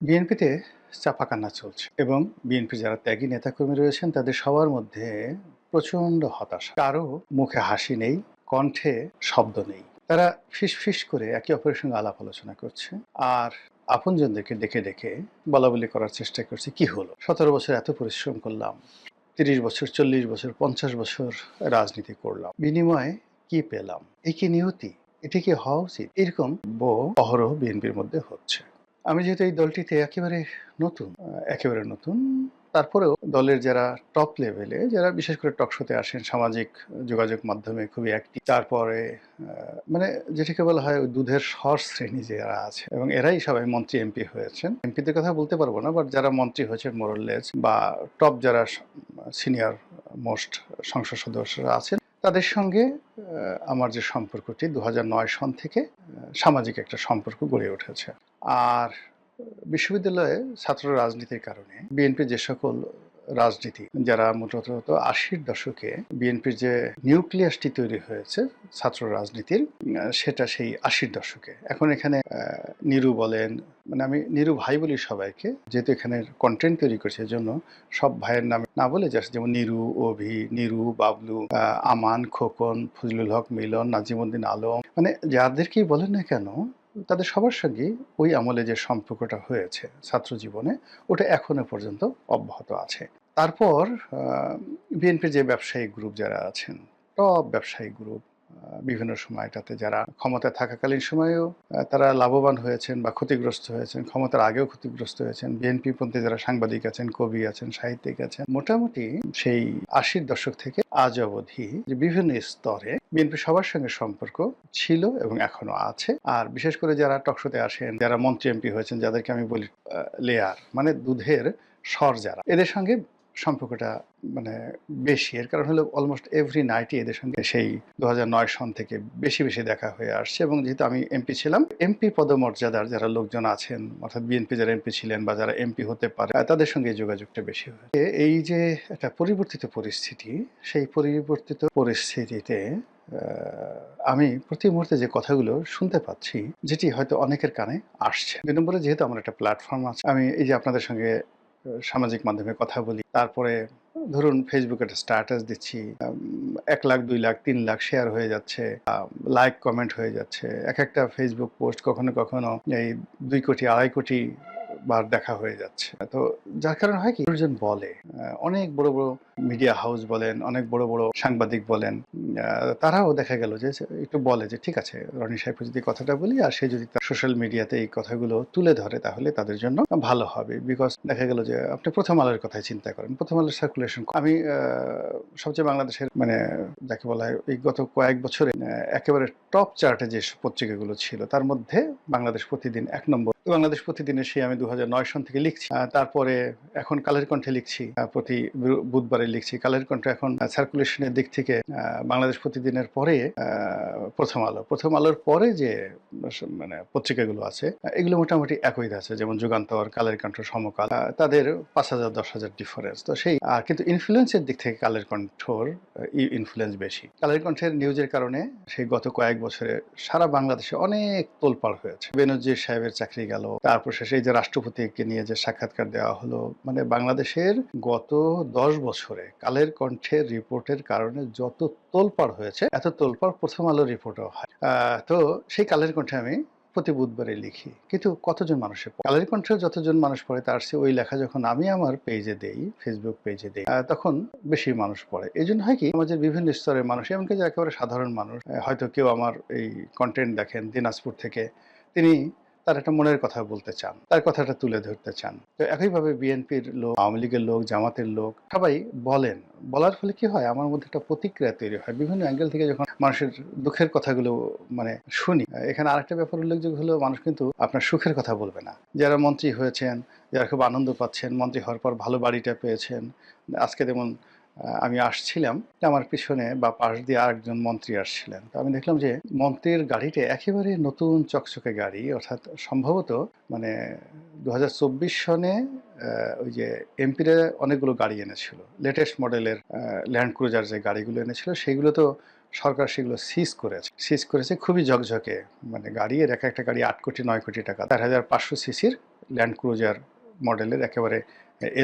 বিএনপিতে চাপাকান্না চলছে এবং বিএনপির যারা ত্যাগী নেতাকর্মী রয়েছেন তাদের সবার মধ্যে প্রচণ্ড হতাশা। কারো মুখে হাসি নেই, কণ্ঠে শব্দ নেই। তারা ফিসফিস করে একে অপরের সঙ্গে আলাপ আলোচনা করছে। আর আপনজনদেরকে ডেকে ডেকে বলাবলি করার চেষ্টা করছে, কি হলো? ১৭ বছর এত পরিশ্রম করলাম, ৩০ বছর, ৪০ বছর, ৫০ বছর রাজনীতি করলাম। বিনিময়ে কি পেলাম? এ কি নিয়তি? এটা কি হওয়া উচিত? এরকম অহরহ বিএনপির মধ্যে হচ্ছে। আমি যেহেতু এই দলটিতে একেবারে নতুন, তারপরেও দলের যারা টপ লেভেলে, যারা বিশেষ করে টক শোতে আসেন, সামাজিক যোগাযোগ মাধ্যমে খুবই অ্যাক্টিভ, তারপরে মানে যেটাকে বলা হয় ওই দুধের স্বর শ্রেণী যারা আছে, এবং এরাই সবাই মন্ত্রী এমপি হয়েছেন। এমপিদের কথা বলতে পারবো না, বাট যারা মন্ত্রী হয়েছেন মোরলেস বা টপ যারা সিনিয়র মোস্ট সংসদ সদস্যরা আছেন, তাদের সঙ্গে আমার যে সম্পর্কটি ২০০৯ সন থেকে সামাজিক একটা সম্পর্ক গড়ে উঠেছে। আর বিশ্ববিদ্যালয়ে ছাত্র রাজনীতির কারণে বিএনপির যে সকল রাজনীতি, যারা মূলত ৮০-র দশকে বিএনপির যে নিউক্লিয়াসটি তৈরি হয়েছে ছাত্র রাজনীতির, সেটা সেই ৮০-র দশকে। এখন এখানে নিরু বলেন, মানে আমি নিরু ভাই বলি সবাইকে, যেহেতু এখানে কন্টেন্ট তৈরি করছে, এজন্য সব ভাইয়ের নামে না বলে জাস্ট, যেমন নিরু, অভি, নিরু, বাবলু, আমান, খোকন, ফজলুল হক, মিলন, নাজিমুদ্দিন আলম, মানে যাদেরকেই বলেন না কেন, তাদের সবার সঙ্গেই ওই আমলে যে সম্পর্কটা হয়েছে ছাত্র জীবনে, ওটা এখনো পর্যন্ত অব্যাহত আছে। তারপর বিএনপির যে ব্যবসায়িক গ্রুপ যারা আছেন, টপ ব্যবসায়িক গ্রুপ, বিভিন্ন সময়টাতে যারা ক্ষমতায় থাকাকালীন সময়েও তারা লাভবান হয়েছেন বা ক্ষতিগ্রস্ত হয়েছেন, ক্ষমতার আগেও ক্ষতিগ্রস্ত হয়েছেন। বিএনপি পন্থী যারা সাংবাদিক আছেন, কবি আছেন, সাহিত্যিক আছেন, মোটামুটি সেই ৮০-র দশক থেকে আজ অবধি যে বিভিন্ন স্তরে বিএনপি সবার সঙ্গে সম্পর্ক ছিল এবং এখনো আছে। আর বিশেষ করে যারা টকশোতে আসেন, যারা মন্ত্রী এমপি হয়েছেন, যাদেরকে আমি বলি লেয়ার, মানে দুধের স্বর, যারা এদের সঙ্গে সম্পর্কটা মানে বেশি। এর কারণ হলো অলমোস্ট এভরি নাইটই এদের সঙ্গে সেই ২০০৯ সন থেকে বেশি বেশি দেখা হয়ে আসছে। এবং যেহেতু আমি এমপি ছিলাম, এমপি পদমর্যাদার যারা লোকজন আছেন, অর্থাৎ বিএনপি যারা এমপি ছিলেন বা যারা এমপি হতে পারে, তাদের সঙ্গে যোগাযোগটা বেশি হয়। এই যে একটা পরিবর্তিত পরিস্থিতি, সেই পরিবর্তিত পরিস্থিতিতে আমি প্রতি মুহূর্তে যে কথাগুলো শুনতে পাচ্ছি, যেটি হয়তো অনেকের কানে আসছে। ২ নম্বরে, যেহেতু আমার একটা প্ল্যাটফর্ম আছে, আমি এই যে আপনাদের সঙ্গে সামাজিক মাধ্যমে কথা বলি, তারপরে ধরুন ফেসবুকে একটা স্ট্যাটাস দিচ্ছি, ১ লাখ, ২ লাখ, ৩ লাখ শেয়ার হয়ে যাচ্ছে, লাইক কমেন্ট হয়ে যাচ্ছে। একটা ফেসবুক পোস্ট কখনো কখনো এই ২ কোটি, ২.৫ কোটি বার দেখা হয়ে যাচ্ছে। তো যার কারণে হয় কি, মানুষজন বলে, অনেক বড় বড় মিডিয়া হাউস বলেন, অনেক বড় বড় সাংবাদিক বলেন, তারাও দেখা গেল যে একটু বলে যে ঠিক আছে, রনি সাহেবকে যদি কথাটা বলি আর সে যদি তার সোশ্যাল মিডিয়াতে এই কথাগুলো তুলে ধরে, তাহলে তাদের জন্য ভালো হবে। বিকজ দেখা গেল যে আপনি প্রথম আলোর কথাই চিন্তা করেন, প্রথম আলোর সার্কুলেশন, আমি সবচেয়ে বাংলাদেশের মানে যাকে বলা হয় এই গত কয়েক বছরে একেবারে টপ চার্টে যে পত্রিকাগুলো ছিল, তার মধ্যে বাংলাদেশ প্রতিদিন ১ নম্বর। বাংলাদেশ প্রতিদিনে সেই আমি ২০০৯ সন থেকে লিখছি। তারপরে এখন কালের কণ্ঠে লিখছি, প্রতি বুধবারে লিখছি কালের কণ্ঠ। এখন সার্কুলেশনের দিক থেকে বাংলাদেশ প্রতিদিনের পরে প্রথম আলোর পরে যে মানে পত্রিকাগুলো আছে, এগুলো মোটামুটি একই আছে, যেমন যুগান্তর, কালের কণ্ঠ, সমকাল, তাদের ৫,০০০ ১০,০০০ ডিফারেন্স। তো সেই কিন্তু ইনফ্লুয়েন্সের দিক থেকে কালের কণ্ঠর ইনফ্লুয়েন্স বেশি। কালের কণ্ঠের নিউজের কারণে সেই গত কয়েক বছরে সারা বাংলাদেশে অনেক তোলপাড় হয়েছে। বেনজির সাহেবের চাকরি গেল, তারপর শেষে এই যে রাষ্ট্রপতিকে নিয়ে যে সাক্ষাৎকার দেওয়া হলো, মানে বাংলাদেশের গত ১০ বছরে কালের কণ্ঠের রিপোর্টের কারণে যত তোলপাড় হয়েছে, এত তোলপাড় প্রথম আলোর রিপোর্টও হয়। তো সেই কালের কণ্ঠে আমি প্রতি বুধবারে লিখি, কিন্তু কতজন মানুষের কালের কণ্ঠে যতজন মানুষ পড়ে, তার চেয়ে ওই লেখা যখন আমি আমার পেজে দেই, ফেসবুক পেজে দেই, তখন বেশি মানুষ পড়ে। এই জন্য হয় কি, আমাদের বিভিন্ন স্তরের মানুষ, এমনকি যে একেবারে সাধারণ মানুষ, হয়তো কেউ আমার এই কন্টেন্ট দেখেন দিনাজপুর থেকে, তিনি তার একটা মনের কথা বলতে চান, তার কথাটা তুলে ধরতে চান। তো একইভাবে বিএনপির লোক, আওয়ামী লীগের লোক, জামাতের লোক, সবাই বলেন। বলার ফলে কি হয়, আমার মধ্যে একটা প্রতিক্রিয়া তৈরি হয়। বিভিন্ন অ্যাঙ্গেল থেকে যখন মানুষের দুঃখের কথাগুলো মানে শুনি, এখানে আরেকটা ব্যাপার উল্লেখযোগ্য হলো, মানুষ কিন্তু আপনার সুখের কথা বলবে না। যারা মন্ত্রী হয়েছেন, যারা খুব আনন্দ পাচ্ছেন, মন্ত্রী হওয়ার পর ভালো বাড়িটা পেয়েছেন, আজকে যেমন আমি আসছিলাম, আমার পিছনে বা পাশ দিয়ে আরেকজন মন্ত্রী আসছিলেন। তো আমি দেখলাম যে মন্ত্রীর গাড়িটা একেবারে নতুন চকচকে গাড়ি, অর্থাৎ সম্ভবত মানে ২০২৪ সনে ওই যে এমপিরা অনেকগুলো গাড়ি এনেছিল, লেটেস্ট মডেলের ল্যান্ড ক্রুজার যে গাড়িগুলো এনেছিল সেগুলো তো সরকার সেগুলো সিজ করেছে খুবই ঝকঝকে, মানে গাড়ি এর এক একটা গাড়ি 8 কোটি 9 কোটি টাকা, 4500 সিসির ল্যান্ড ক্রুজার মডেলের একেবারে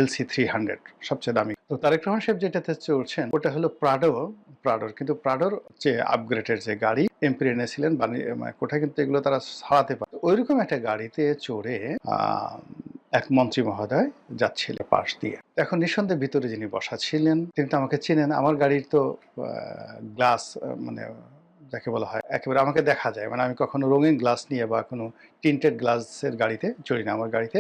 LC 300 সবচেয়ে দামি। তো তারেক রহমান সাহেব যেটাতে চলছেন ওটা হলো প্রাডোর, কিন্তু প্রাডোর যে আপগ্রেডের যে গাড়ি এমপি এনেছিলেন মানে কোথায়, কিন্তু এগুলো তারা ছাড়াতে পারে। ওইরকম একটা গাড়িতে চড়ে এক মন্ত্রী মহোদয় যাচ্ছিল পাশ দিয়ে। এখন নিঃসন্দেহে ভিতরে যিনি বসা ছিলেন তিনি তো আমাকে চেনেন, আমার গাড়ির তো গ্লাস মানে যাকে বলা হয় একেবারে আমাকে দেখা যায়, মানে আমি কখনো রঙিন গ্লাস নিয়ে বা কোনো টিন্টেড গ্লাসের গাড়িতে চড়ি না। আমার গাড়িতে